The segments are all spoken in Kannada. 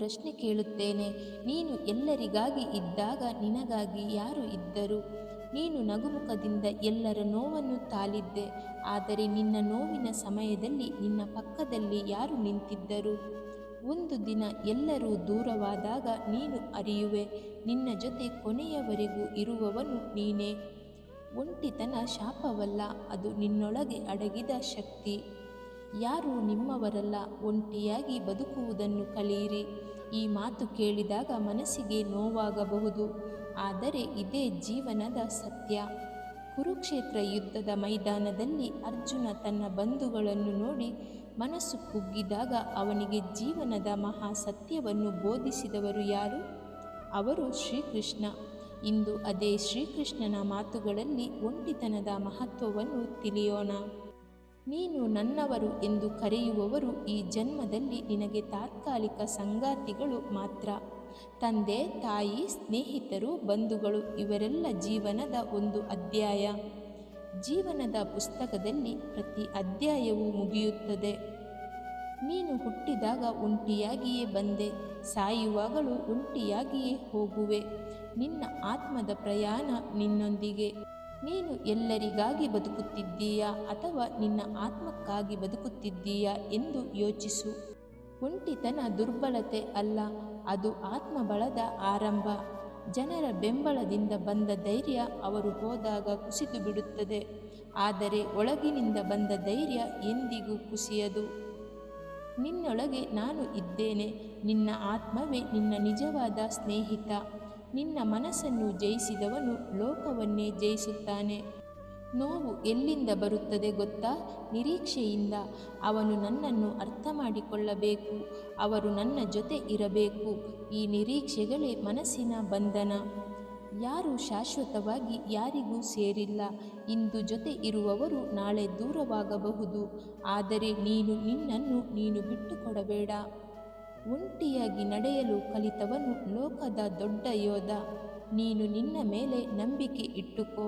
ಪ್ರಶ್ನೆ ಕೇಳುತ್ತೇನೆ. ನೀನು ಎಲ್ಲರಿಗಾಗಿ ಇದ್ದಾಗ ನಿನಗಾಗಿ ಯಾರು ಇದ್ದರು? ನೀನು ನಗುಮುಖದಿಂದ ಎಲ್ಲರ ನೋವನ್ನು ತಾಳಿದ್ದೆ, ಆದರೆ ನಿನ್ನ ನೋವಿನ ಸಮಯದಲ್ಲಿ ನಿನ್ನ ಪಕ್ಕದಲ್ಲಿ ಯಾರು ನಿಂತಿದ್ದರು? ಒಂದು ದಿನ ಎಲ್ಲರೂ ದೂರವಾದಾಗ ನೀನು ಅರಿಯುವೆ, ನಿನ್ನ ಜೊತೆ ಕೊನೆಯವರೆಗೂ ಇರುವವನು ನೀನೇ. ಒಂಟಿತನ ಶಾಪವಲ್ಲ, ಅದು ನಿನ್ನೊಳಗೆ ಅಡಗಿದ ಶಕ್ತಿ. ಯಾರೂ ನಿಮ್ಮವರಲ್ಲ, ಒಂಟಿಯಾಗಿ ಬದುಕುವುದನ್ನು ಕಲಿಯಿರಿ. ಈ ಮಾತು ಕೇಳಿದಾಗ ಮನಸ್ಸಿಗೆ ನೋವಾಗಬಹುದು, ಆದರೆ ಇದೇ ಜೀವನದ ಸತ್ಯ. ಕುರುಕ್ಷೇತ್ರ ಯುದ್ಧದ ಮೈದಾನದಲ್ಲಿ ಅರ್ಜುನ ತನ್ನ ಬಂಧುಗಳನ್ನು ನೋಡಿ ಮನಸ್ಸು ಕುಗ್ಗಿದಾಗ ಅವನಿಗೆ ಜೀವನದ ಮಹಾ ಸತ್ಯವನ್ನು ಬೋಧಿಸಿದವರು ಯಾರು? ಅವರು ಶ್ರೀಕೃಷ್ಣ. ಇಂದು ಅದೇ ಶ್ರೀಕೃಷ್ಣನ ಮಾತುಗಳಲ್ಲಿ ಒಂಟಿತನದ ಮಹತ್ವವನ್ನು ತಿಳಿಯೋಣ. ನೀನು ನನ್ನವರು ಎಂದು ಕರೆಯುವವರು ಈ ಜನ್ಮದಲ್ಲಿ ನಿನಗೆ ತಾತ್ಕಾಲಿಕ ಸಂಗಾತಿಗಳು ಮಾತ್ರ. ತಂದೆ, ತಾಯಿ, ಸ್ನೇಹಿತರು, ಬಂಧುಗಳು ಇವರೆಲ್ಲ ಜೀವನದ ಒಂದು ಅಧ್ಯಾಯ. ಜೀವನದ ಪುಸ್ತಕದಲ್ಲಿ ಪ್ರತಿ ಅಧ್ಯಾಯವೂ ಮುಗಿಯುತ್ತದೆ. ನೀನು ಹುಟ್ಟಿದಾಗ ಒಂಟಿಯಾಗಿಯೇ ಬಂದೆ, ಸಾಯುವಾಗಲೂ ಒಂಟಿಯಾಗಿಯೇ ಹೋಗುವೆ. ನಿನ್ನ ಆತ್ಮದ ಪ್ರಯಾಣ ನಿನ್ನೊಂದಿಗೆ. ನೀನು ಎಲ್ಲರಿಗಾಗಿ ಬದುಕುತ್ತಿದ್ದೀಯಾ ಅಥವಾ ನಿನ್ನ ಆತ್ಮಕ್ಕಾಗಿ ಬದುಕುತ್ತಿದ್ದೀಯಾ ಎಂದು ಯೋಚಿಸು. ಒಂಟಿತನ ದುರ್ಬಲತೆ ಅಲ್ಲ, ಅದು ಆತ್ಮಬಲದ ಆರಂಭ. ಜನರ ಬೆಂಬಲದಿಂದ ಬಂದ ಧೈರ್ಯ ಅವರು ಹೋದಾಗ ಕುಸಿದು ಬಿಡುತ್ತದೆ, ಆದರೆ ಒಳಗಿನಿಂದ ಬಂದ ಧೈರ್ಯ ಎಂದಿಗೂ ಕುಸಿಯದು. ನಿನ್ನೊಳಗೆ ನಾನು ಇದ್ದೇನೆ. ನಿನ್ನ ಆತ್ಮವೇ ನಿನ್ನ ನಿಜವಾದ ಸ್ನೇಹಿತ. ನಿನ್ನ ಮನಸ್ಸನ್ನು ಜಯಿಸಿದವನು ಲೋಕವನ್ನೇ ಜಯಿಸುತ್ತಾನೆ. ನೋವು ಎಲ್ಲಿಂದ ಬರುತ್ತದೆ ಗೊತ್ತಾ? ನಿರೀಕ್ಷೆಯಿಂದ. ಅವನು ನನ್ನನ್ನು ಅರ್ಥ ಮಾಡಿಕೊಳ್ಳಬೇಕು, ಅವರು ನನ್ನ ಜೊತೆ ಇರಬೇಕು. ಈ ನಿರೀಕ್ಷೆಗಳೇ ಮನಸ್ಸಿನ ಬಂಧನ. ಯಾರೂ ಶಾಶ್ವತವಾಗಿ ಯಾರಿಗೂ ಸೇರಿಲ್ಲ. ಇಂದು ಜೊತೆ ಇರುವವರು ನಾಳೆ ದೂರವಾಗಬಹುದು, ಆದರೆ ನೀನು ನಿನ್ನನ್ನು ನೀನು ಬಿಟ್ಟುಕೊಡಬೇಡ. ಒಂಟಿಯಾಗಿ ನಡೆಯಲು ಕಲಿತವನು ಲೋಕದ ದೊಡ್ಡ ಯೋಧ. ನೀನು ನಿನ್ನ ಮೇಲೆ ನಂಬಿಕೆ ಇಟ್ಟುಕೋ.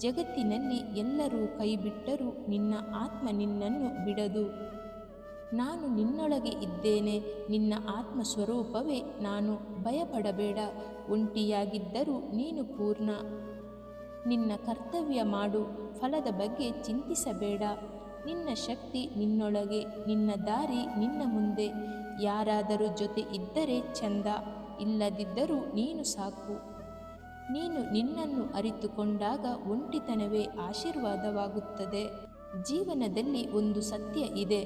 ಜಗತ್ತಿನಲ್ಲಿ ಎಲ್ಲರೂ ಕೈಬಿಟ್ಟರೂ ನಿನ್ನ ಆತ್ಮ ನಿನ್ನನ್ನು ಬಿಡದು. ನಾನು ನಿನ್ನೊಳಗೆ ಇದ್ದೇನೆ, ನಿನ್ನ ಆತ್ಮ ಸ್ವರೂಪವೇ ನಾನು. ಭಯಪಡಬೇಡ. ಒಂಟಿಯಾಗಿದ್ದರೂ ನೀನು ಪೂರ್ಣ. ನಿನ್ನ ಕರ್ತವ್ಯ ಮಾಡು, ಫಲದ ಬಗ್ಗೆ ಚಿಂತಿಸಬೇಡ. ನಿನ್ನ ಶಕ್ತಿ ನಿನ್ನೊಳಗೆ, ನಿನ್ನ ದಾರಿ ನಿನ್ನ ಮುಂದೆ. ಯಾರಾದರೂ ಜೊತೆ ಇದ್ದರೆ ಚಂದ, ಇಲ್ಲದಿದ್ದರೂ ನೀನು ಸಾಕು. ನೀನು ನಿನ್ನನ್ನು ಅರಿತುಕೊಂಡಾಗ ಒಂಟಿತನವೇ ಆಶೀರ್ವಾದವಾಗುತ್ತದೆ. ಜೀವನದಲ್ಲಿ ಒಂದು ಸತ್ಯ ಇದೆ,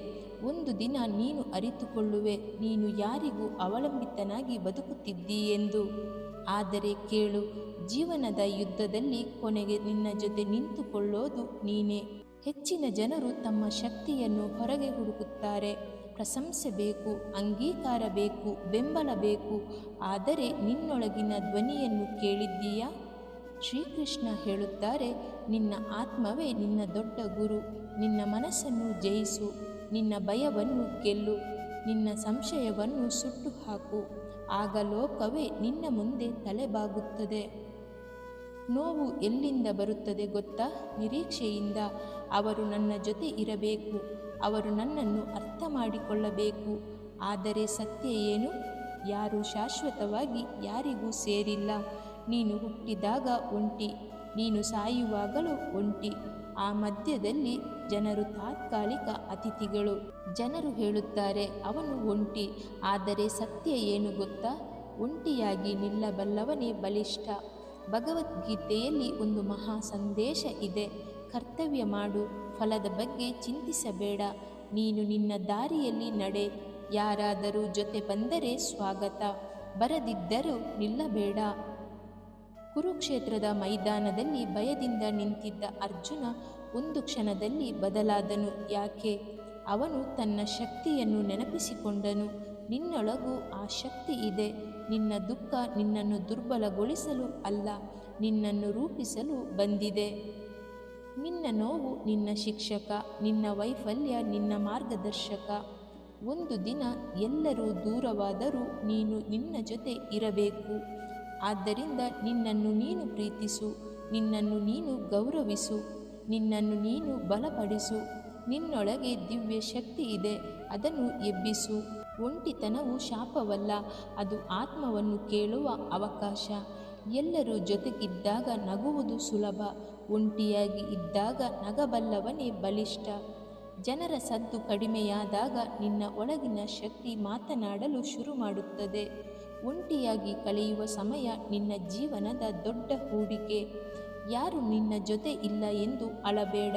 ಒಂದು ದಿನ ನೀನು ಅರಿತುಕೊಳ್ಳುವೆ ನೀನು ಯಾರಿಗೂ ಅವಲಂಬಿತನಾಗಿ ಬದುಕುತ್ತಿದ್ದೀಯೆಂದು. ಆದರೆ ಕೇಳು, ಜೀವನದ ಯುದ್ಧದಲ್ಲಿ ಕೊನೆಗೆ ನಿನ್ನ ಜೊತೆ ನಿಂತುಕೊಳ್ಳೋದು ನೀನೇ. ಹೆಚ್ಚಿನ ಜನರು ತಮ್ಮ ಶಕ್ತಿಯನ್ನು ಹೊರಗೆ ಹುಡುಕುತ್ತಾರೆ. ಪ್ರಶಂಸೆ ಬೇಕು, ಅಂಗೀಕಾರ ಬೇಕು, ಬೆಂಬಲ ಬೇಕು. ಆದರೆ ನಿನ್ನೊಳಗಿನ ಧ್ವನಿಯನ್ನು ಕೇಳಿದ್ದೀಯಾ? ಶ್ರೀಕೃಷ್ಣ ಹೇಳುತ್ತಾರೆ, ನಿನ್ನ ಆತ್ಮವೇ ನಿನ್ನ ದೊಡ್ಡ ಗುರು. ನಿನ್ನ ಮನಸ್ಸನ್ನು ಜಯಿಸು, ನಿನ್ನ ಭಯವನ್ನು ಗೆಲ್ಲು, ನಿನ್ನ ಸಂಶಯವನ್ನು ಸುಟ್ಟು ಹಾಕು. ಆಗ ಲೋಕವೇ ನಿನ್ನ ಮುಂದೆ ತಲೆಬಾಗುತ್ತದೆ. ನೋವು ಎಲ್ಲಿಂದ ಬರುತ್ತದೆ ಗೊತ್ತಾ? ನಿರೀಕ್ಷೆಯಿಂದ. ಅವರು ನನ್ನ ಜೊತೆ ಇರಬೇಕು, ಅವರು ನನ್ನನ್ನು ಅರ್ಥ ಮಾಡಿಕೊಳ್ಳಬೇಕು. ಆದರೆ ಸತ್ಯ ಏನು? ಯಾರೂ ಶಾಶ್ವತವಾಗಿ ಯಾರಿಗೂ ಸೇರಿಲ್ಲ. ನೀನು ಹುಟ್ಟಿದಾಗ ಒಂಟಿ, ನೀನು ಸಾಯುವಾಗಲೂ ಒಂಟಿ. ಆ ಮಧ್ಯದಲ್ಲಿ ಜನರು ತಾತ್ಕಾಲಿಕ ಅತಿಥಿಗಳು. ಜನರು ಹೇಳುತ್ತಾರೆ ಅವನು ಒಂಟಿ, ಆದರೆ ಸತ್ಯ ಏನು ಗೊತ್ತಾ? ಒಂಟಿಯಾಗಿ ನಿಲ್ಲಬಲ್ಲವನೇ ಬಲಿಷ್ಠ. ಭಗವದ್ಗೀತೆಯಲ್ಲಿ ಒಂದು ಮಹಾ ಸಂದೇಶ ಇದೆ. ಕರ್ತವ್ಯ ಮಾಡು, ಫಲದ ಬಗ್ಗೆ ಚಿಂತಿಸಬೇಡ. ನೀನು ನಿನ್ನ ದಾರಿಯಲ್ಲಿ ನಡೆ. ಯಾರಾದರೂ ಜೊತೆ ಬಂದರೆ ಸ್ವಾಗತ, ಬರದಿದ್ದರೂ ನಿಲ್ಲಬೇಡ. ಕುರುಕ್ಷೇತ್ರದ ಮೈದಾನದಲ್ಲಿ ಭಯದಿಂದ ನಿಂತಿದ್ದ ಅರ್ಜುನ ಒಂದು ಕ್ಷಣದಲ್ಲಿ ಬದಲಾದನು. ಯಾಕೆ? ಅವನು ತನ್ನ ಶಕ್ತಿಯನ್ನು ನೆನಪಿಸಿಕೊಂಡನು. ನಿನ್ನೊಳಗೂ ಆ ಶಕ್ತಿ ಇದೆ. ನಿನ್ನ ದುಃಖ ನಿನ್ನನ್ನು ದುರ್ಬಲಗೊಳಿಸಲು ಅಲ್ಲ, ನಿನ್ನನ್ನು ರೂಪಿಸಲು ಬಂದಿದೆ. ನಿನ್ನ ನೋವು ನಿನ್ನ ಶಿಕ್ಷಕ, ನಿನ್ನ ವೈಫಲ್ಯ ನಿನ್ನ ಮಾರ್ಗದರ್ಶಕ. ಒಂದು ದಿನ ಎಲ್ಲರೂ ದೂರವಾದರೂ ನೀನು ನಿನ್ನ ಜೊತೆ ಇರಬೇಕು. ಆದ್ದರಿಂದ ನಿನ್ನನ್ನು ನೀನು ಪ್ರೀತಿಸು, ನಿನ್ನನ್ನು ನೀನು ಗೌರವಿಸು, ನಿನ್ನನ್ನು ನೀನು ಬಲಪಡಿಸು. ನಿನ್ನೊಳಗೆ ದಿವ್ಯ ಶಕ್ತಿ ಇದೆ, ಅದನ್ನು ಎಬ್ಬಿಸು. ಒಂಟಿತನವು ಶಾಪವಲ್ಲ, ಅದು ಆತ್ಮವನ್ನು ಕೇಳುವ ಅವಕಾಶ. ಎಲ್ಲರೂ ಜೊತೆಗಿದ್ದಾಗ ನಗುವುದು ಸುಲಭ, ಒಂಟಿಯಾಗಿ ಇದ್ದಾಗ ನಗಬಲ್ಲವನೇ ಬಲಿಷ್ಠ. ಜನರ ಸದ್ದು ಕಡಿಮೆಯಾದಾಗ ನಿನ್ನ ಒಳಗಿನ ಶಕ್ತಿ ಮಾತನಾಡಲು ಶುರು ಮಾಡುತ್ತದೆ. ಒಂಟಿಯಾಗಿ ಕಳೆಯುವ ಸಮಯ ನಿನ್ನ ಜೀವನದ ದೊಡ್ಡ ಹೂಡಿಕೆ. ಯಾರು ನಿನ್ನ ಜೊತೆ ಇಲ್ಲ ಎಂದು ಅಳಬೇಡ,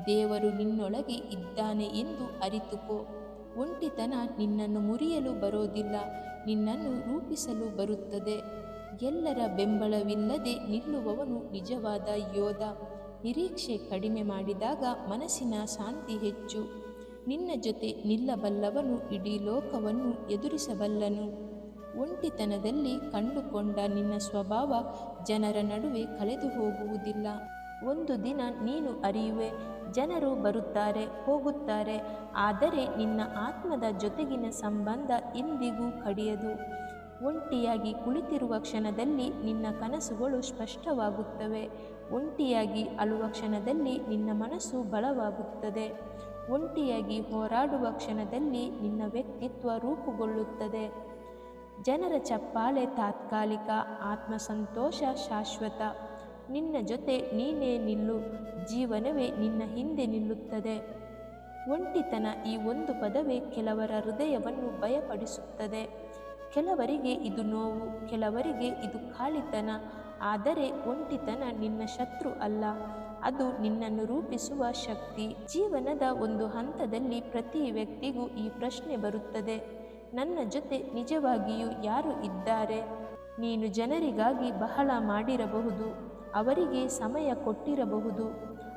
ದೇವರು ನಿನ್ನೊಳಗೆ ಇದ್ದಾನೆ ಎಂದು ಅರಿತುಕೋ. ಒಂಟಿತನ ನಿನ್ನನ್ನು ಮುರಿಯಲು ಬರೋದಿಲ್ಲ, ನಿನ್ನನ್ನು ರೂಪಿಸಲು ಬರುತ್ತದೆ. ಎಲ್ಲರ ಬೆಂಬಲವಿಲ್ಲದೆ ನಿಲ್ಲುವವನು ನಿಜವಾದ ಯೋಧ. ನಿರೀಕ್ಷೆ ಕಡಿಮೆ ಮಾಡಿದಾಗ ಮನಸ್ಸಿನ ಶಾಂತಿ ಹೆಚ್ಚು. ನಿನ್ನ ಜೊತೆ ನಿಲ್ಲಬಲ್ಲವನು ಇಡೀ ಲೋಕವನ್ನು ಎದುರಿಸಬಲ್ಲನು. ಒಂಟಿತನದಲ್ಲಿ ಕಂಡುಕೊಂಡ ನಿನ್ನ ಸ್ವಭಾವ ಜನರ ನಡುವೆ ಕಳೆದು ಹೋಗುವುದಿಲ್ಲ. ಒಂದು ದಿನ ನೀನು ಅರಿಯುವೆ, ಜನರು ಬರುತ್ತಾರೆ ಹೋಗುತ್ತಾರೆ, ಆದರೆ ನಿನ್ನ ಆತ್ಮದ ಜೊತೆಗಿನ ಸಂಬಂಧ ಎಂದಿಗೂ ಕಡಿಯದು. ಒಂಟಿಯಾಗಿ ಕುಳಿತಿರುವ ಕ್ಷಣದಲ್ಲಿ ನಿನ್ನ ಕನಸುಗಳು ಸ್ಪಷ್ಟವಾಗುತ್ತವೆ. ಒಂಟಿಯಾಗಿ ಅಳುವ ಕ್ಷಣದಲ್ಲಿ ನಿನ್ನ ಮನಸ್ಸು ಬಲವಾಗುತ್ತದೆ. ಒಂಟಿಯಾಗಿ ಹೋರಾಡುವ ಕ್ಷಣದಲ್ಲಿ ನಿನ್ನ ವ್ಯಕ್ತಿತ್ವ ರೂಪುಗೊಳ್ಳುತ್ತದೆ. ಜನರ ಚಪ್ಪಾಳೆ ತಾತ್ಕಾಲಿಕ, ಆತ್ಮಸಂತೋಷ ಶಾಶ್ವತ. ನಿನ್ನ ಜೊತೆ ನೀನೇ ನಿಲ್ಲು, ಜೀವನವೇ ನಿನ್ನ ಹಿಂದೆ ನಿಲ್ಲುತ್ತದೆ. ಒಂಟಿತನ ಈ ಒಂದು ಪದವೇ ಕೆಲವರ ಹೃದಯವನ್ನು ಭಯಪಡಿಸುತ್ತದೆ. ಕೆಲವರಿಗೆ ಇದು ನೋವು, ಕೆಲವರಿಗೆ ಇದು ಖಾಲಿತನ. ಆದರೆ ಒಂಟಿತನ ನಿನ್ನ ಶತ್ರು ಅಲ್ಲ, ಅದು ನಿನ್ನನ್ನು ರೂಪಿಸುವ ಶಕ್ತಿ. ಜೀವನದ ಒಂದು ಹಂತದಲ್ಲಿ ಪ್ರತಿ ವ್ಯಕ್ತಿಗೂ ಈ ಪ್ರಶ್ನೆ ಬರುತ್ತದೆ, ನನ್ನ ಜೊತೆ ನಿಜವಾಗಿಯೂ ಯಾರು ಇದ್ದಾರೆ? ನೀನು ಜನರಿಗಾಗಿ ಬಹಳ ಮಾಡಿರಬಹುದು, ಅವರಿಗೆ ಸಮಯ ಕೊಟ್ಟಿರಬಹುದು,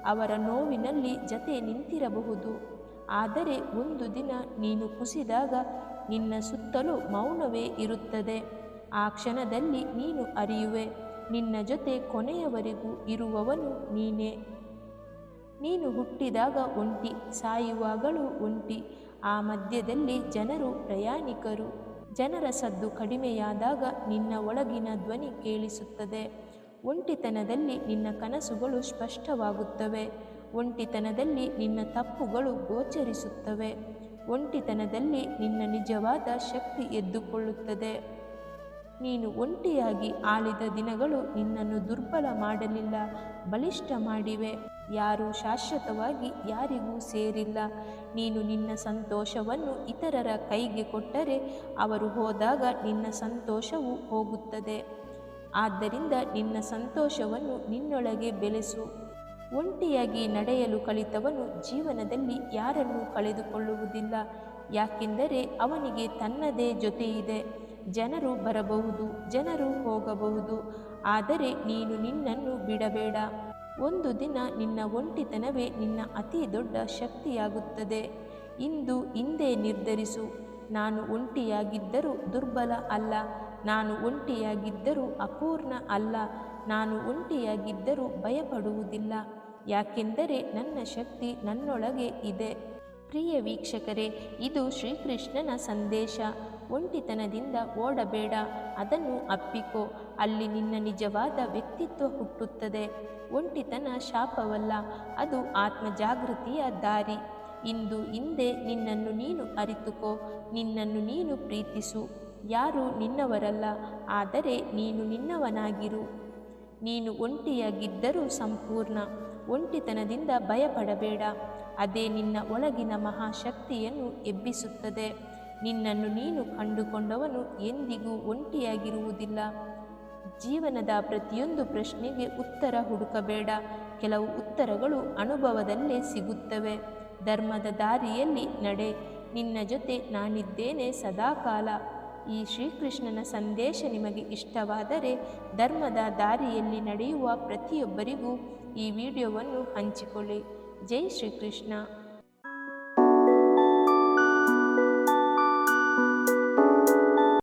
ಅವರ ನೋವಿನಲ್ಲಿ ಜತೆ ನಿಂತಿರಬಹುದು. ಆದರೆ ಒಂದು ದಿನ ನೀನು ಕುಸಿದಾಗ ನಿನ್ನ ಸುತ್ತಲೂ ಮೌನವೇ ಇರುತ್ತದೆ. ಆ ಕ್ಷಣದಲ್ಲಿ ನೀನು ಅರಿಯುವೆ, ನಿನ್ನ ಜೊತೆ ಕೊನೆಯವರೆಗೂ ಇರುವವನು ನೀನೇ. ನೀನು ಹುಟ್ಟಿದಾಗ ಒಂಟಿ, ಸಾಯುವಾಗಲೂ ಒಂಟಿ. ಆ ಮಧ್ಯದಲ್ಲಿ ಜನರು ಪ್ರಯಾಣಿಕರು. ಜನರ ಸದ್ದು ಕಡಿಮೆಯಾದಾಗ ನಿನ್ನ ಒಳಗಿನ ಧ್ವನಿ ಕೇಳಿಸುತ್ತದೆ. ಒಂಟಿತನದಲ್ಲಿ ನಿನ್ನ ಕನಸುಗಳು ಸ್ಪಷ್ಟವಾಗುತ್ತವೆ. ಒಂಟಿತನದಲ್ಲಿ ನಿನ್ನ ತಪ್ಪುಗಳು ಗೋಚರಿಸುತ್ತವೆ. ಒಂಟಿತನದಲ್ಲಿ ನಿನ್ನ ನಿಜವಾದ ಶಕ್ತಿ ಎದ್ದುಕೊಳ್ಳುತ್ತದೆ. ನೀನು ಒಂಟಿಯಾಗಿ ಆಳಿದ ದಿನಗಳು ನಿನ್ನನ್ನು ದುರ್ಬಲ ಮಾಡಲಿಲ್ಲ, ಬಲಿಷ್ಠ ಮಾಡಿವೆ. ಯಾರೂ ಶಾಶ್ವತವಾಗಿ ಯಾರಿಗೂ ಸೇರಿಲ್ಲ. ನೀನು ನಿನ್ನ ಸಂತೋಷವನ್ನು ಇತರರ ಕೈಗೆ ಕೊಟ್ಟರೆ ಅವರು ಹೋದಾಗ ನಿನ್ನ ಸಂತೋಷವು ಹೋಗುತ್ತದೆ. ಆದ್ದರಿಂದ ನಿನ್ನ ಸಂತೋಷವನ್ನು ನಿನ್ನೊಳಗೆ ಬೆಳೆಸು. ಒಂಟಿಯಾಗಿ ನಡೆಯಲು ಕಲಿತವನು ಜೀವನದಲ್ಲಿ ಯಾರನ್ನೂ ಕಳೆದುಕೊಳ್ಳುವುದಿಲ್ಲ, ಯಾಕೆಂದರೆ ಅವನಿಗೆ ತನ್ನದೇ ಜೊತೆಯಿದೆ. ಜನರು ಬರಬಹುದು, ಜನರು ಹೋಗಬಹುದು, ಆದರೆ ನೀನು ನಿನ್ನನ್ನು ಬಿಡಬೇಡ. ಒಂದು ದಿನ ನಿನ್ನ ಒಂಟಿತನವೇ ನಿನ್ನ ಅತಿ ದೊಡ್ಡ ಶಕ್ತಿಯಾಗುತ್ತದೆ. ಇಂದೇ ನಿರ್ಧರಿಸು, ನಾನು ಒಂಟಿಯಾಗಿದ್ದರೂ ದುರ್ಬಲ ಅಲ್ಲ, ನಾನು ಒಂಟಿಯಾಗಿದ್ದರೂ ಅಪೂರ್ಣ ಅಲ್ಲ, ನಾನು ಒಂಟಿಯಾಗಿದ್ದರೂ ಭಯಪಡುವುದಿಲ್ಲ, ಯಾಕೆಂದರೆ ನನ್ನ ಶಕ್ತಿ ನನ್ನೊಳಗೆ ಇದೆ. ಪ್ರಿಯ ವೀಕ್ಷಕರೇ, ಇದು ಶ್ರೀಕೃಷ್ಣನ ಸಂದೇಶ. ಒಂಟಿತನದಿಂದ ಓಡಬೇಡ, ಅದನ್ನು ಅಪ್ಪಿಕೋ. ಅಲ್ಲಿ ನಿನ್ನ ನಿಜವಾದ ವ್ಯಕ್ತಿತ್ವ ಹುಟ್ಟುತ್ತದೆ. ಒಂಟಿತನ ಶಾಪವಲ್ಲ, ಅದು ಆತ್ಮಜಾಗೃತಿಯ ದಾರಿ. ಇಂದೇ ನಿನ್ನನ್ನು ನೀನು ಅರಿತುಕೋ, ನಿನ್ನನ್ನು ನೀನು ಪ್ರೀತಿಸು. ಯಾರೂ ನಿನ್ನವರಲ್ಲ, ಆದರೆ ನೀನು ನಿನ್ನವನಾಗಿರು. ನೀನು ಒಂಟಿಯಾಗಿದ್ದರೂ ಸಂಪೂರ್ಣ. ಒಂಟಿತನದಿಂದ ಭಯಪಡಬೇಡ, ಅದೇ ನಿನ್ನ ಒಳಗಿನ ಮಹಾಶಕ್ತಿಯನ್ನು ಎಬ್ಬಿಸುತ್ತದೆ. ನಿನ್ನನ್ನು ನೀನು ಕಂಡುಕೊಂಡವನು ಎಂದಿಗೂ ಒಂಟಿಯಾಗಿರುವುದಿಲ್ಲ. ಜೀವನದ ಪ್ರತಿಯೊಂದು ಪ್ರಶ್ನೆಗೆ ಉತ್ತರ ಹುಡುಕಬೇಡ, ಕೆಲವು ಉತ್ತರಗಳು ಅನುಭವದಲ್ಲೇ ಸಿಗುತ್ತವೆ. ಧರ್ಮದ ದಾರಿಯಲ್ಲಿ ನಡೆ, ನಿನ್ನ ಜೊತೆ ನಾನಿದ್ದೇನೆ ಸದಾಕಾಲ. ಈ ಶ್ರೀಕೃಷ್ಣನ ಸಂದೇಶ ನಿಮಗೆ ಇಷ್ಟವಾದರೆ ಧರ್ಮದ ದಾರಿಯಲ್ಲಿ ನಡೆಯುವ ಪ್ರತಿಯೊಬ್ಬರಿಗೂ ಈ ವಿಡಿಯೋವನ್ನು ಹಂಚಿಕೊಳ್ಳಿ. ಜೈ ಶ್ರೀಕೃಷ್ಣ.